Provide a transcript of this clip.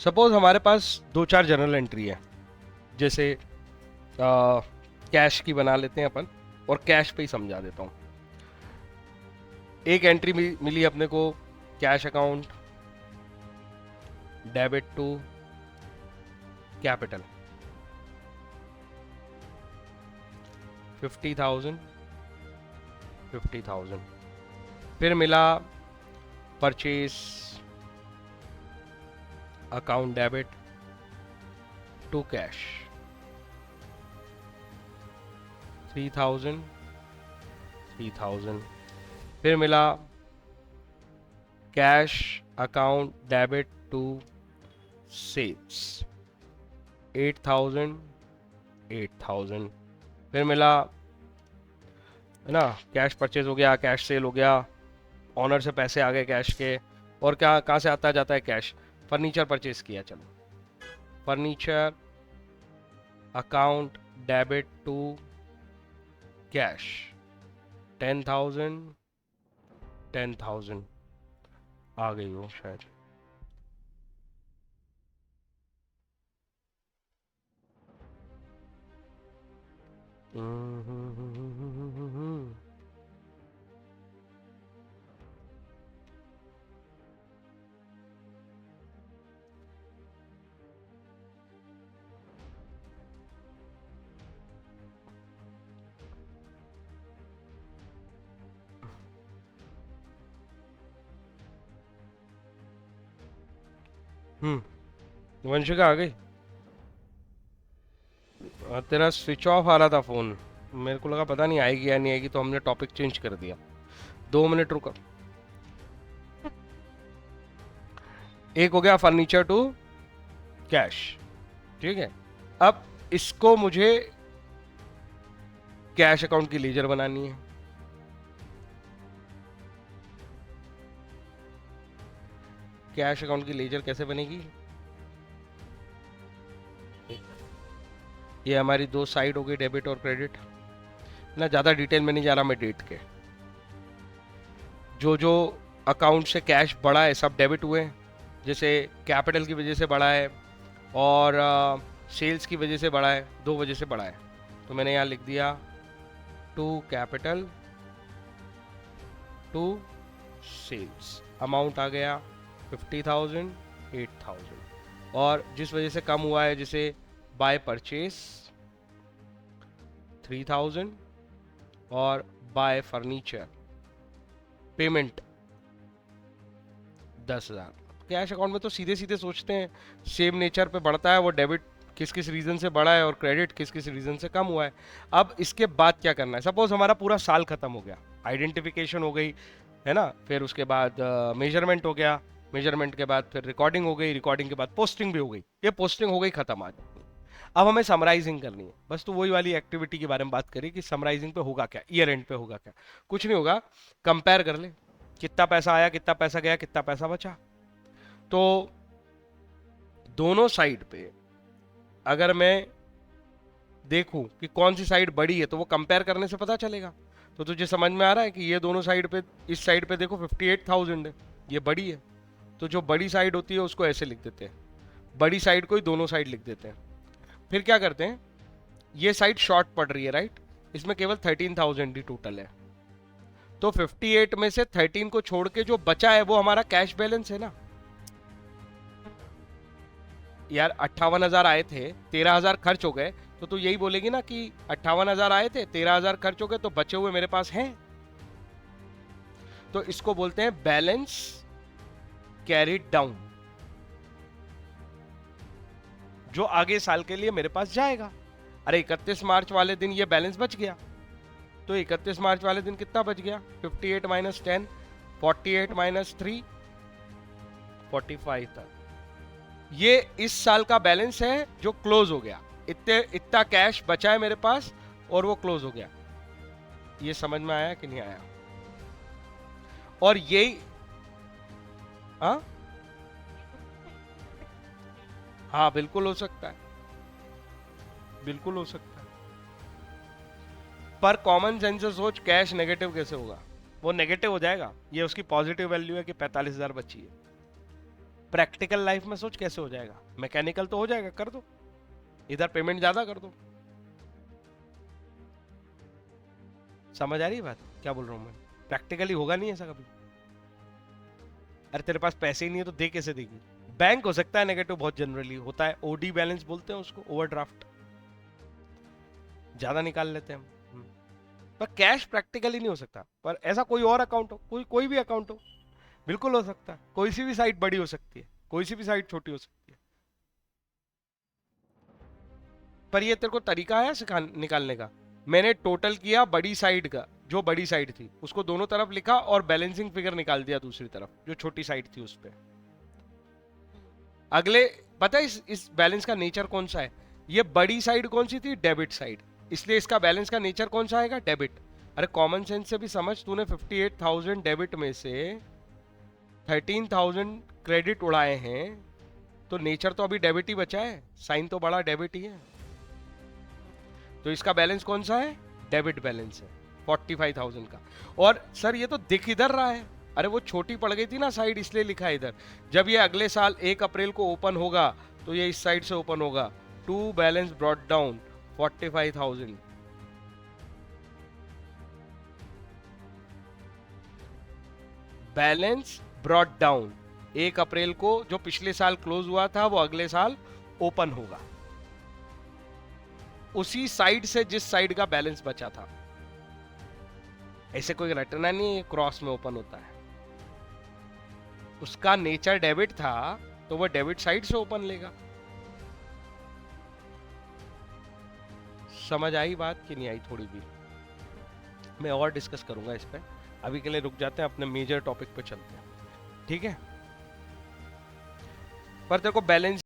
Suppose हमारे पास दो चार जर्नल एंट्री है, जैसे कैश की बना लेते हैं अपन, और कैश पे ही समझा देता हूँ। एक एंट्री मिली अपने को, cash account debit to capital 50,000 50,000। फिर मिला purchase account debit to cash 3,000 3,000। फिर मिला cash account debit to sales 8,000 8,000। फिर मिला, है ना, कैश परचेज हो गया, कैश सेल हो गया, ऑनर से पैसे आ गए कैश के। और क्या, कहाँ से आता जाता है कैश? फर्नीचर परचेज किया, चलो furniture account debit to cash 10,000 10,000। आ गई हो शायद। वंशिका आ गई। तेरा स्विच ऑफ आ रहा था फोन, मेरे को लगा पता नहीं आएगी या नहीं आएगी, तो हमने टॉपिक चेंज कर दिया। 2 मिनट रुका। एक हो गया फर्नीचर टू कैश, ठीक है। अब इसको मुझे कैश अकाउंट की लेजर बनानी है। कैश अकाउंट की लेजर कैसे बनेगी? ये हमारी दो साइड हो गई, डेबिट और क्रेडिट ना। ज़्यादा डिटेल में नहीं जा रहा मैं डेट के। जो जो अकाउंट से कैश बढ़ा है सब डेबिट हुए, जैसे कैपिटल की वजह से बढ़ा है और सेल्स की वजह से बढ़ा है, दो वजह से बढ़ा है। तो मैंने यहाँ लिख दिया to capital to sales. Amount आ गया 50,000 8,000। और जिस वजह से कम हुआ है, जैसे बाय परचेस 3,000 और bye furniture payment 10,000। Cash account में तो सीधे सीधे सोचते हैं, सेम नेचर पे बढ़ता है वो। डेबिट किस किस रीजन से बढ़ा है और क्रेडिट किस किस रीजन से कम हुआ है। अब इसके बाद क्या करना है? सपोज हमारा पूरा साल खत्म हो गया, आइडेंटिफिकेशन हो गई, है ना, फिर उसके बाद मेजरमेंट हो गया, मेजरमेंट के बाद फिर रिकॉर्डिंग हो गई, रिकॉर्डिंग के बाद पोस्टिंग भी हो गई। ये पोस्टिंग हो गई खत्म आज। अब हमें समराइजिंग करनी है, बस। तो वही वाली एक्टिविटी के बारे में बात करें कि समराइजिंग पे होगा क्या, ईयर एंड पे होगा क्या। कुछ नहीं होगा, कंपेयर कर ले, कितना पैसा आया, कितना पैसा गया, कितना पैसा बचा। तो दोनों साइड पे अगर मैं देखूं कि कौन सी साइड बड़ी है, तो वो कंपेयर करने से पता चलेगा। तो तुझे समझ में आ रहा है कि ये दोनों साइड पे, इस साइड पे देखो 58,000 है, ये बड़ी है। तो जो बड़ी साइड होती है उसको ऐसे लिख देते हैं, बड़ी साइड को ही दोनों साइड लिख देते हैं। फिर क्या करते हैं, ये साइड शॉर्ट पड़ रही है, राइट, इसमें केवल 13,000 ही टोटल है। तो 58 में से 13 को छोड़ के जो बचा है वो हमारा कैश बैलेंस है ना यार। 58,000 आए थे, 13,000 खर्च हो गए, तो तू यही बोलेगी ना कि 58,000 आए थे, 13,000 खर्च हो गए, तो बचे हुए मेरे पास हैं। तो इसको बोलते हैं बैलेंस कैरिड डाउन, जो आगे साल के लिए मेरे पास जाएगा। अरे 31 मार्च वाले दिन ये बैलेंस बच गया, तो 31 मार्च वाले दिन कितना बच गया? 58 माइनस 10, 48 माइनस 3, 45 तक। ये इस साल का बैलेंस है जो क्लोज हो गया। इतना कैश बचा है मेरे पास और वो क्लोज हो गया। ये समझ में आया कि नहीं आया? और यही, हाँ हाँ बिल्कुल हो सकता है, बिल्कुल हो सकता है। पर कॉमन सेंस से सोच, कैश नेगेटिव कैसे होगा? वो नेगेटिव हो जाएगा, ये उसकी पॉजिटिव वैल्यू है कि 45,000 बची है। प्रैक्टिकल लाइफ में सोच कैसे हो जाएगा, मैकेनिकल तो हो जाएगा, कर दो, इधर पेमेंट ज्यादा कर दो। समझ आ रही है बात क्या बोल रहा हूं मैं? प्रैक्टिकली होगा नहीं ऐसा कभी। अरे तेरे पास पैसे ही नहीं है तो दे कैसे देगी? बैंक हो सकता है नेगेटिव, बहुत जनरली होता है, ओडी बैलेंस बोलते हैं उसको, ओवरड्राफ्ट, ज्यादा निकाल लेते हैं हम। पर कैश प्रैक्टिकली नहीं हो सकता, पर ऐसा कोई और अकाउंट हो, कोई भी अकाउंट हो, बिल्कुल हो सकता है। कोई सी भी साइट बड़ी हो सकती है, कोई सी भी साइट छोटी हो सकती है। पर ये तेरे को तरीका है सिखा निकालने का। मैंने टोटल किया बड़ी साइड का, जो बड़ी साइड थी उसको दोनों तरफ लिखा और बैलेंसिंग फिगर निकाल दिया दूसरी तरफ जो छोटी साइड थी उस पर। अगले, पता है इस बैलेंस का नेचर कौन सा है? ये बड़ी साइड कौन सी थी? डेबिट साइड, इसलिए इसका बैलेंस का नेचर कौन सा आएगा? डेबिट। अरे कॉमन सेंस से भी समझ, तूने 58,000 डेबिट में से 13,000 क्रेडिट उड़ाए हैं, तो नेचर तो अभी डेबिट ही बचा है, साइन तो बड़ा डेबिट ही है, तो इसका बैलेंस कौन सा है? डेबिट बैलेंस है 45,000 का। और सर ये तो दिख इधर रहा है, अरे वो छोटी पड़ गई थी ना साइड, इसलिए लिखा है इधर। जब ये अगले साल 1 अप्रैल को ओपन होगा तो ये इस साइड से ओपन होगा, to balance brought down 45,000। Balance brought down 1 April को, जो पिछले साल क्लोज हुआ था वो अगले साल ओपन होगा, उसी साइड से जिस साइड का बैलेंस बचा था। ऐसे कोई रटना नहीं, क्रॉस में ओपन होता है। उसका नेचर डेबिट था तो वो डेबिट साइड से ओपन लेगा। समझ आई बात कि नहीं आई? थोड़ी भी मैं और डिस्कस करूंगा इस पे, अभी के लिए रुक जाते हैं, अपने मेजर टॉपिक पे चलते हैं, ठीक है? पर तेरे को बैलेंस